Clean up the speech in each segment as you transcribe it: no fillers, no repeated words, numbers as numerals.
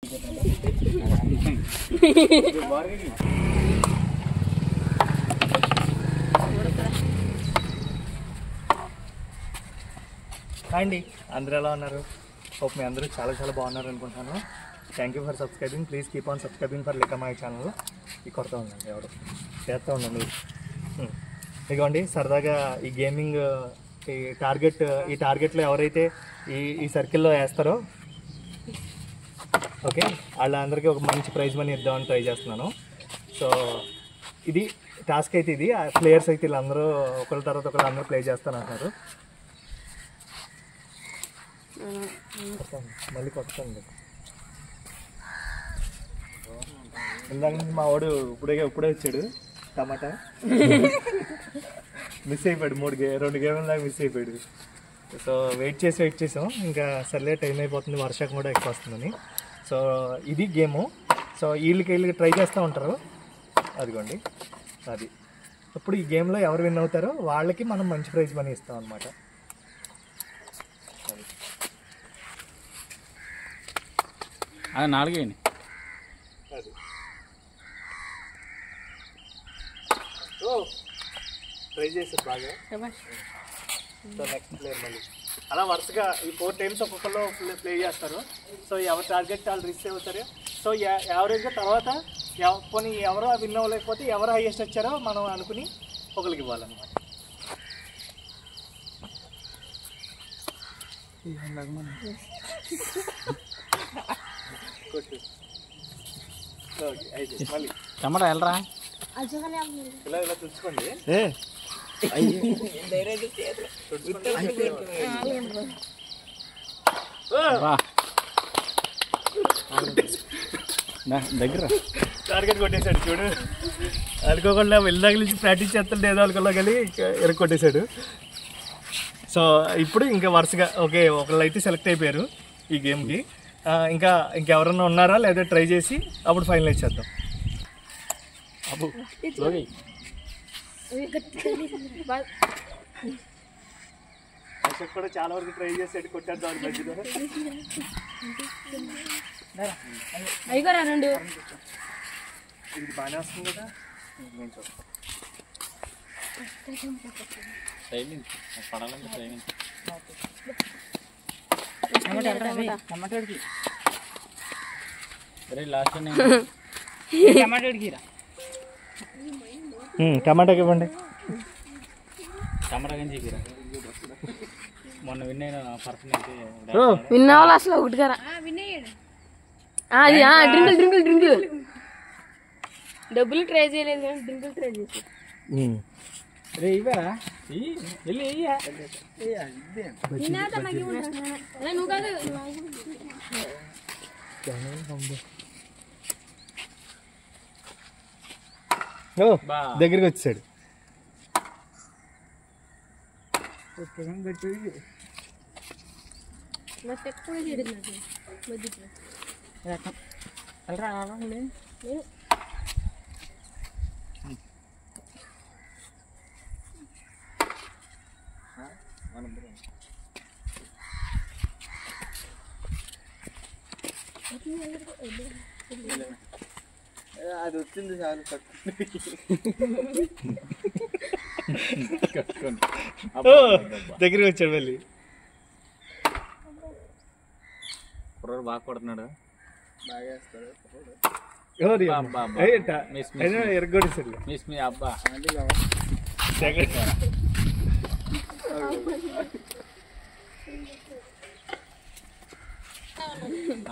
అండి అందరూ ఎలా ఉన్నారు? హోప్ మీ అందరూ చాలా చాలా బాగున్నారు అనుకుంటున్నాను. Thank you for subscribing. Please keep on subscribing for లికమాయ్ ఛానల్. ఈ కొడతా ఉండండి, ఎవరు చేస్తూ ఉండండి. ఇదిగోండి సరదాగా ఈ గేమింగ్ ఈ టార్గెట్లో ఎవరైతే ఈ సర్కిల్లో వేస్తారో ఓకే వాళ్ళందరికీ ఒక మంచి ప్రైజ్ మనీ ఇద్దామని ట్రై చేస్తున్నాను. సో ఇది టాస్క్ అయితే ఇది ప్లేయర్స్ అయితే వీళ్ళందరూ ఒకరి తర్వాత ఒకరు అందరూ ప్లే చేస్తానంటున్నారు. మళ్ళీ కొట్టండి. ఇందాక మా వాడు ఇప్పుడే వచ్చాడు. టమాటా మిస్ అయిపోయాడు. 2 గేమ్ల దాకా మిస్ అయిపోయాడు. సో వెయిట్ చేసాం. ఇంకా సర్లే టైం అయిపోతుంది, వర్షం కూడా ఎక్కువ వస్తుందని. సో ఇది గేము. సో వీళ్ళకి ట్రై చేస్తూ ఉంటారు. అదిగోండి అది. ఇప్పుడు ఈ గేమ్లో ఎవరు విన్ అవుతారో వాళ్ళకి మనం మంచి ప్రైజ్ మనీ ఇస్తాం అన్నమాట. అది 4 అది ట్రై చేసారు బాగా. సో నెక్స్ట్ ప్లేయర్ మళ్ళీ అలా వరుసగా ఈ 4 టైమ్స్ ఒక్కొక్కరు ప్లే చేస్తారు. సో ఎవరు టార్గెట్ వాళ్ళు రీచ్ అవుతారు. సో యావరేజ్గా తర్వాత పోనీ ఎవరో విన్ అవ్వలేకపోతే ఎవరు హైయెస్ట్ వచ్చారో మనం అనుకుని ఒకరికి ఇవ్వాలన్నమాట. మళ్ళీ టమాటా వెళ్ళరా ఇలా తుడుచుకోండి. దగ్గర టార్గెట్ కొట్టేశాడు చూడు. అనుకోకుండా వెళ్ళదాక నుంచి ప్రాక్టీస్ చేస్తాడు ఏదో అనుకోలో కానీ ఎరగొట్టేశాడు. సో ఇప్పుడు ఇంకా వరుసగా ఓకే ఒకళ్ళు అయితే సెలెక్ట్ అయిపోయారు ఈ గేమ్కి. ఇంకెవరన్నా ఉన్నారా లేదా ట్రై చేసి అప్పుడు ఫైనలైజ్ చేద్దాం. అశోక్ కూడా చాలా వరకు ట్రై చేసి కొట్టాడు. ఇది బాగానే వస్తుంది కదా. నేను చూస్తాను. టమాటాకి ఇవ్వండి. టమాటా కానీ చెప్పిరా మొన్న విన్ అయిన పర్సన్ అయితే విన్ అవ్వాలి అసలు ఒకటి కదా. అది డ్రింకుల్ డబ్బులు ట్రై చేయలేదు కానీ డ్రింకులు ట్రై చేసి రే ఇవ్వరా వెళ్ళి నువ్వు కాదు దగ్గరికి వచ్చాడు. అది వచ్చింది చాలు దగ్గరికి వచ్చాడు. మళ్ళీ కుర్రాడు బాగా కొడుతున్నాడు. బాగా వేస్తాడు. ఎరగొట్టేసాడు. మిస్ మీ అబ్బా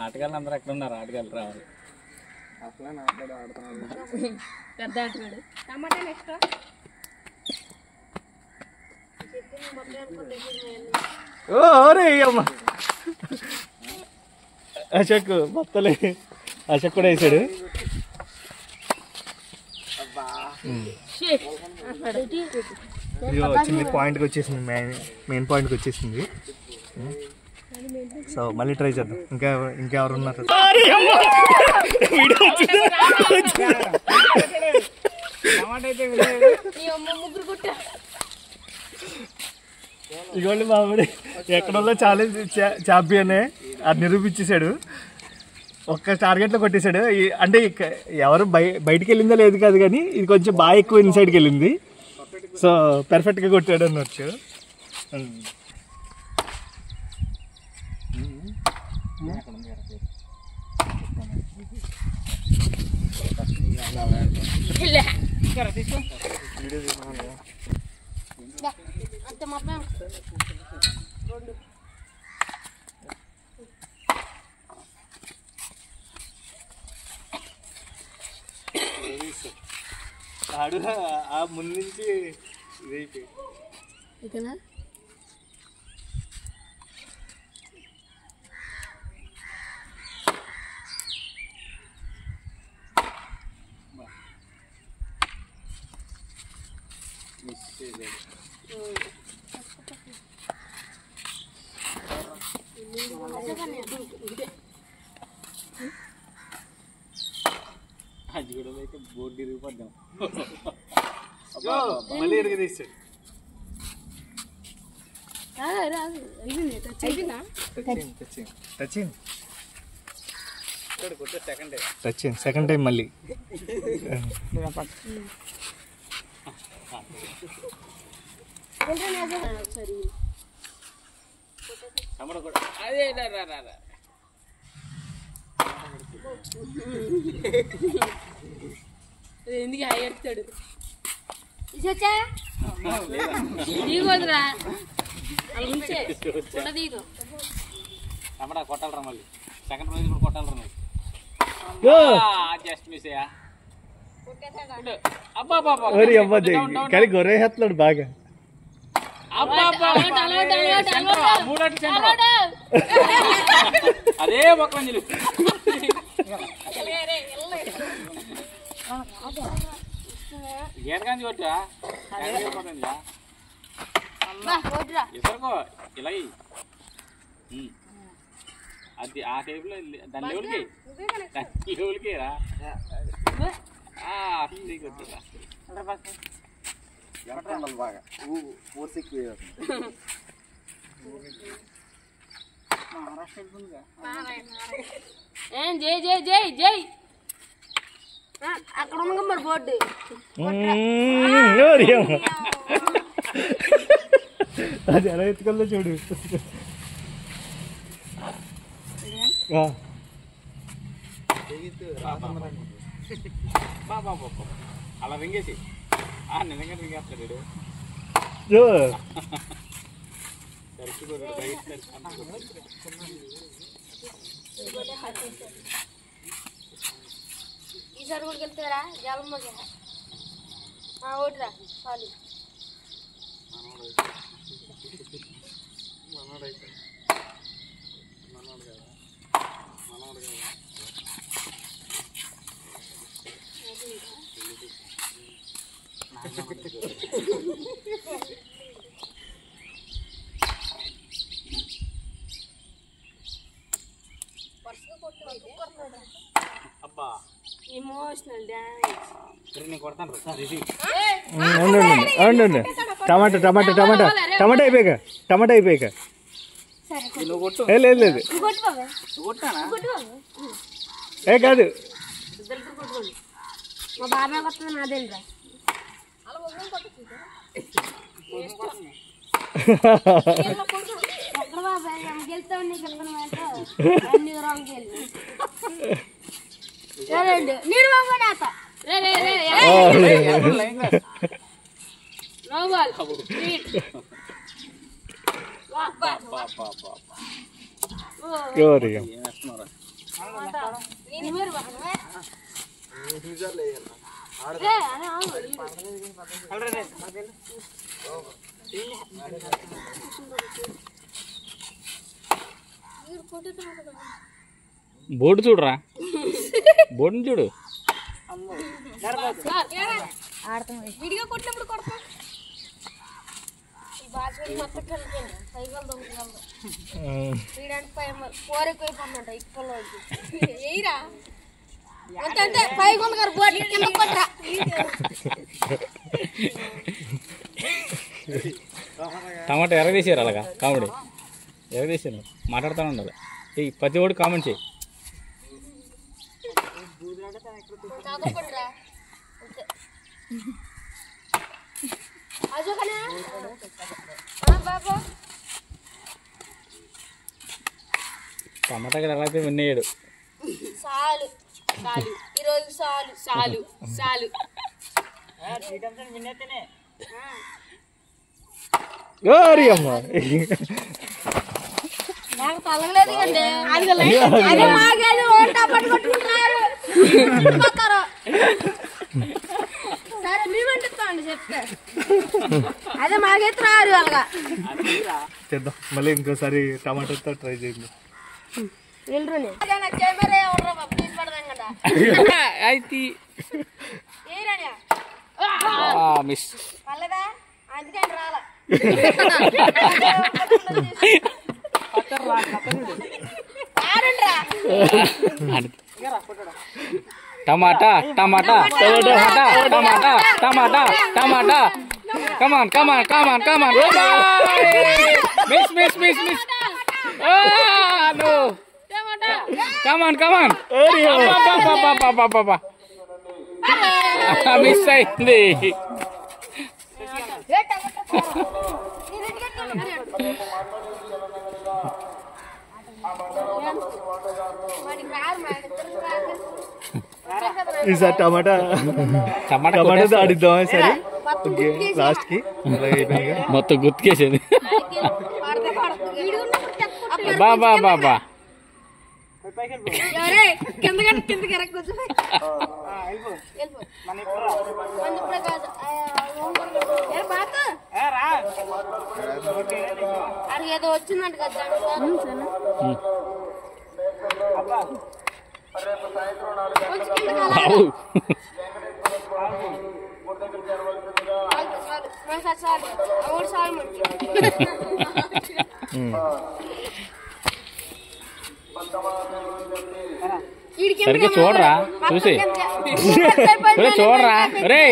ఆటగాళ్ళు అందరూ ఎక్కడ ఉన్నారు? ఆటగాళ్ళు రావాలి. అసలే నాటకాడు ఆడుతున్నాడు. పెద్ద ఆటగాడు. టమాటా నెక్స్ట్ అమ్మ అశోక్ మొత్తలే. అశోక్ కూడా వేసాడు. ఇదిగో వచ్చింది, పాయింట్కి వచ్చేసింది, మెయిన్ పాయింట్కి వచ్చేసింది. సో మళ్ళీ ట్రై చేద్దాం. ఇంకెవరు ఉన్నారు? ఇగోండి మామిడి ఎక్కడో ఛాలెంజ్ ఛాంపియన్ అది నిరూపించేశాడు. ఒక్క టార్గెట్లో కొట్టేశాడు. అంటే ఎవరు బయటికి వెళ్ళిందో లేదు కాదు, కానీ ఇది కొంచెం బాగా ఎక్కువ ఇన్సైడ్కి వెళ్ళింది. సో పర్ఫెక్ట్గా కొట్టాడు అనొచ్చు. ఆడు ఆ ముందు నుంచి ఇదైపోయి అది కూడా అయితే బోర్డు ఇరిగిపోద్దాం. మళ్ళీ ఎరుగు తీస్తాడు. సెకండ్ టైం మళ్ళీ ఎందుకు ఎడతాడు దిగోదురా దిగు తమ్ముడా కొట్టాలరా మళ్ళీ సెకండ్ ప్రైజ్ కూడా కొట్టాలరా నువ్వు. జస్ట్ మిస్ అయ్యా. కానీ గొర్రెత్తున్నాడు బాగా. అదే మొక్కలు గేటకాంచి కొట్టా ఇసరుకో ఇలా అది ఆ టైపులో దాని లెవెల్కి లెవెల్కి రా కొట్టురా బాగా ఏం జై జై జై జై అక్కడ ఉంది మరి బోర్డు అది ఎలా ఎత్తుకెళ్ళో చూడు. అలా రింగేసి నిజంగా రింగేస్తాడు. ఈసారి కూడా వెళ్తారా జలమ్మ ఓటురా చాలు అబ్బా ఎమోషనల్ డ్యామేజ్ నేను కొడతాను. టమాటా టమాటా టమాటా టమాటా అయిపోయాక టమాటా అయిపోయాక లేదు లేదు ఏ కాదు మా బాబాయ్ వస్తుంది నా తెలియదా ఎక్కడ బాబాయ్ గెలుస్తా నీకు అన్ని రాంగ్ వెళ్ళి నీరు బాబు బోర్డు చూడరా బోర్డుని చూడు. విడిగా కొట్టినప్పుడు కొడతా మొత్తం సైకిల్ దొంగ వీడానికి 4 ఎక్కువైపోతుందంట ఇక్కడ ఎయిరా అంటే 5 గారు బోర్డు కింద కొట్టరా. టమాటా ఎరగదీసారు అలాగా కామెడీ ఎరగదీసారు మాట్లాడుతూ ఉండాలి. ప్రతి ఒక్కటి కామెంట్ చేయి. టమాటా ఎలా అయితే విన్నాడు చాలు చాలు ఈరోజు చాలు చాలు చాలు అమ్మ నాకు తలగలేదు కండి అదే మాకేది ఓటా పట్టుకుంటున్నారు సరే మేమంటాండి చెప్తే అదే మాకైతే రారు అలాగా చేద్దాం మళ్ళీ ఇంకోసారి టమాటాతో ట్రై చేయండి వెళ్ళరు అయితే మిస్ పల్లదా అందుకని రాలా టమాటా టమాటా టమాటా టమాటా టమాటా టమాటా come on come on come on come on miss miss miss miss no come on come on miss అయింది ఈసారి టమాటా టమాటాతో ఆడిద్దాం సరే ఓకే లాస్ట్కి మొత్తం గుర్తుకేసేది బాబా బాబా ఏదో వచ్చిందంట కదా సరిగ్గా చూడరా చూసి చూడరా రే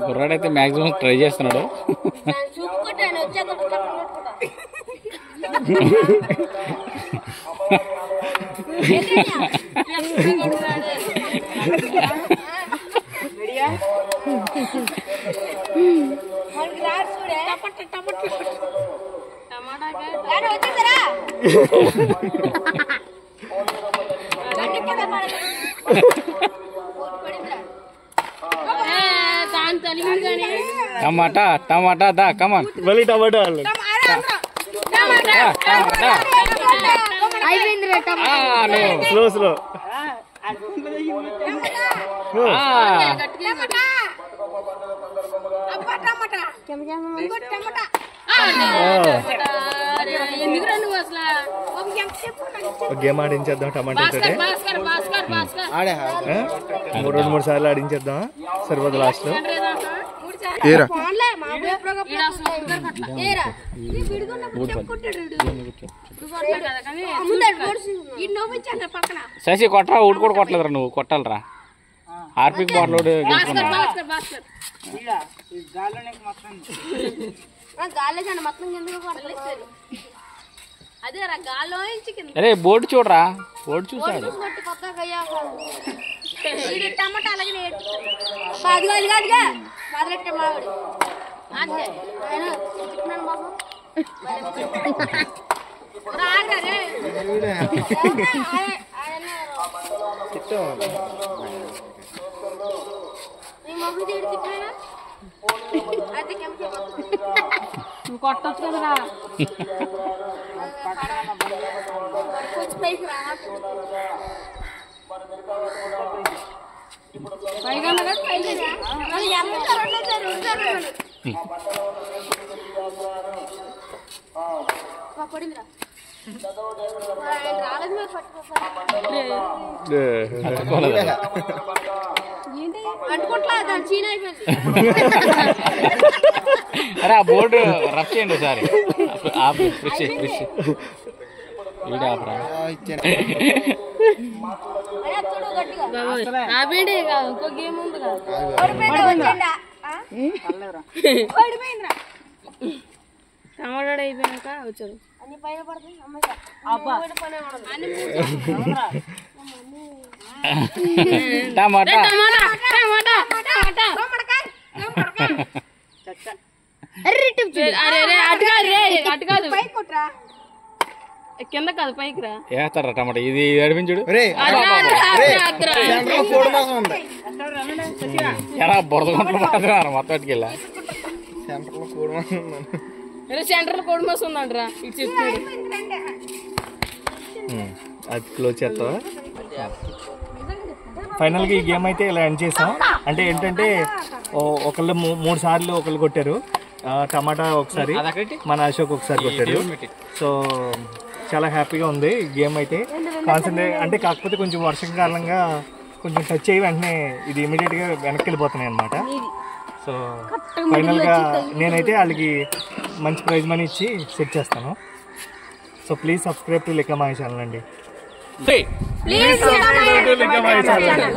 గుర్రాడైతే మాక్సిమం ట్రై చేస్తున్నాడు టమాటా టమాటా దా కమాన్ మళ్ళీ టమాటా స్లో స్లో గేమ్ ఆడించేద్దాం టమాటా తోటి 2-3 సార్లు ఆడించేద్దాం సరిపోదు లాస్ట్ లో శశి కొట్టరా ఊటి కూడా కొట్టలేదురా నువ్వు కొట్టాలరా హార్పిక్ బాటిల్ అరే బోర్డు చూడరా బోర్డు చూసాడు టమాటా అలాగే మొదలెట్టే మావిడి అంతే బాబు నువ్వు కొట్టచ్చు కదరా పడిందిరా రాలేదు మీరు అంటుకోట్లా దాని చీన అయిపోయింది అరే ఆ బోర్డు రఫ్ చేయండి ఒకసారి ఆపేయండి ఇంకో గేమ్ ఉంది కదా. టమాటా అయిపోయినాక వచ్చారు. టమాటా అటు కాదు కింద కాదు పైకి రా. వేస్తారా టమాటా ఇది అడిపించుడు ఎలా బురదకుంటూ మాత్రం మొత్తం అటుకెళ్ళా సెంటర్ కోడి మాసం ఉందంటరా ఇటు చెప్తాడు. అది క్లోజ్ చేస్తావా? ఫైనల్గా ఈ గేమ్ అయితే ఇలా ఎండ్ చేసాం. అంటే ఏంటంటే ఒకళ్ళు 3 సార్లు ఒకళ్ళు కొట్టారు. టమాటా ఒకసారి, మన అశోక్ ఒకసారి కొట్టారు. సో చాలా హ్యాపీగా ఉంది గేమ్ అయితే. కాన్సన్ట్రేట్ అంటే కాకపోతే కొంచెం వర్షాకాలంగా కొంచెం టచ్ అయ్యి వెంటనే ఇది ఇమీడియట్గా వెనక్కి వెళ్ళిపోతున్నాయి అనమాట. సో ఫైనల్గా నేనైతే వాళ్ళకి మంచి ప్రైజ్ మనీ ఇచ్చి సెట్ చేస్తాను. So please subscribe to Lika Mahesh channel అండి. Please Lika Mahesh channel.